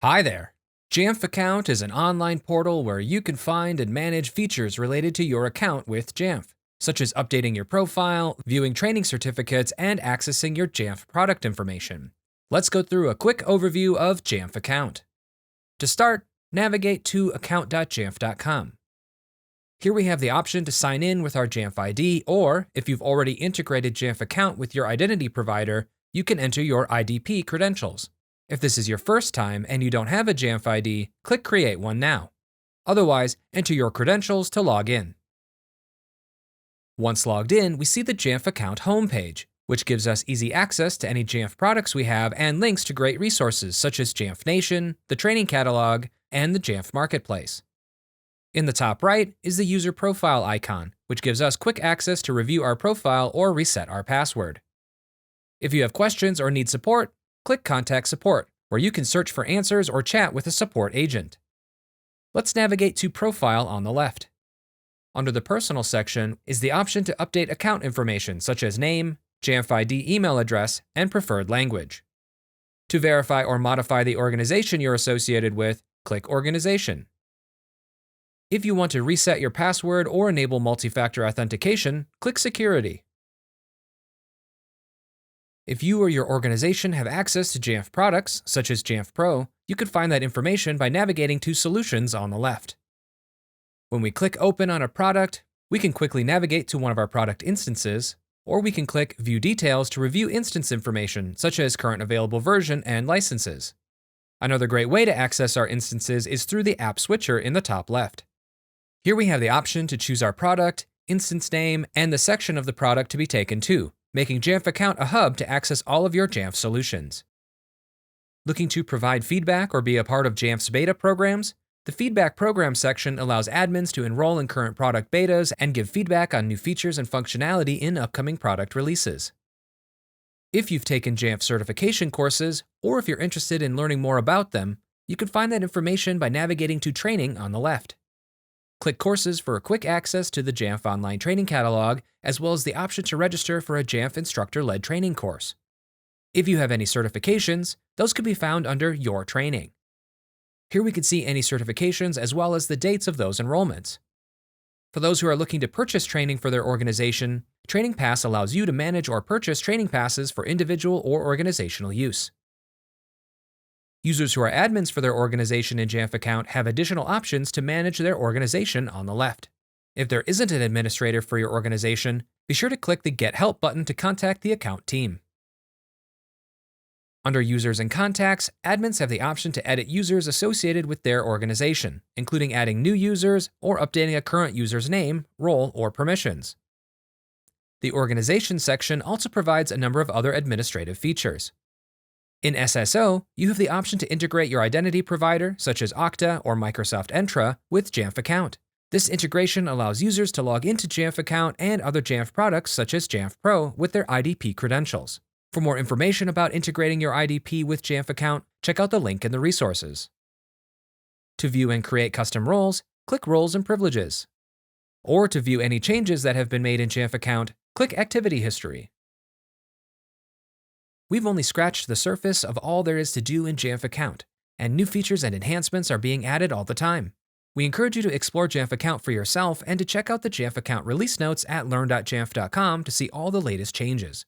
Hi there. Jamf Account is an online portal where you can find and manage features related to your account with Jamf, such as updating your profile, viewing training certificates, and accessing your Jamf product information. Let's go through a quick overview of Jamf Account. To start, navigate to account.jamf.com. Here we have the option to sign in with our Jamf ID, or if you've already integrated Jamf Account with your identity provider, you can enter your IDP credentials. If this is your first time and you don't have a Jamf ID, click Create one now. Otherwise, enter your credentials to log in. Once logged in, we see the Jamf Account homepage, which gives us easy access to any Jamf products we have and links to great resources such as Jamf Nation, the Training Catalog, and the Jamf Marketplace. In the top right is the user profile icon, which gives us quick access to review our profile or reset our password. If you have questions or need support, click Contact Support, where you can search for answers or chat with a support agent. Let's navigate to Profile on the left. Under the Personal section is the option to update account information such as name, Jamf ID email address, and preferred language. To verify or modify the organization you're associated with, click Organization. If you want to reset your password or enable multi-factor authentication, click Security. If you or your organization have access to Jamf products, such as Jamf Pro, you can find that information by navigating to Solutions on the left. When we click Open on a product, we can quickly navigate to one of our product instances, or we can click View Details to review instance information, such as current available version and licenses. Another great way to access our instances is through the App Switcher in the top left. Here we have the option to choose our product, instance name, and the section of the product to be taken to, making Jamf Account a hub to access all of your Jamf solutions. Looking to provide feedback or be a part of Jamf's beta programs? The Feedback Program section allows admins to enroll in current product betas and give feedback on new features and functionality in upcoming product releases. If you've taken Jamf certification courses, or if you're interested in learning more about them, you can find that information by navigating to Training on the left. Click Courses for a quick access to the Jamf Online Training Catalog, as well as the option to register for a Jamf instructor-led training course. If you have any certifications, those can be found under Your Training. Here we can see any certifications as well as the dates of those enrollments. For those who are looking to purchase training for their organization, Training Pass allows you to manage or purchase training passes for individual or organizational use. Users who are admins for their organization in Jamf Account have additional options to manage their organization on the left. If there isn't an administrator for your organization, be sure to click the Get Help button to contact the account team. Under Users and Contacts, admins have the option to edit users associated with their organization, including adding new users or updating a current user's name, role, or permissions. The Organization section also provides a number of other administrative features. In SSO, you have the option to integrate your identity provider, such as Okta or Microsoft Entra, with Jamf Account. This integration allows users to log into Jamf Account and other Jamf products, such as Jamf Pro, with their IDP credentials. For more information about integrating your IDP with Jamf Account, check out the link in the resources. To view and create custom roles, click Roles and Privileges. Or to view any changes that have been made in Jamf Account, click Activity History. We've only scratched the surface of all there is to do in Jamf Account, and new features and enhancements are being added all the time. We encourage you to explore Jamf Account for yourself and to check out the Jamf Account release notes at learn.jamf.com to see all the latest changes.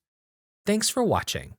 Thanks for watching.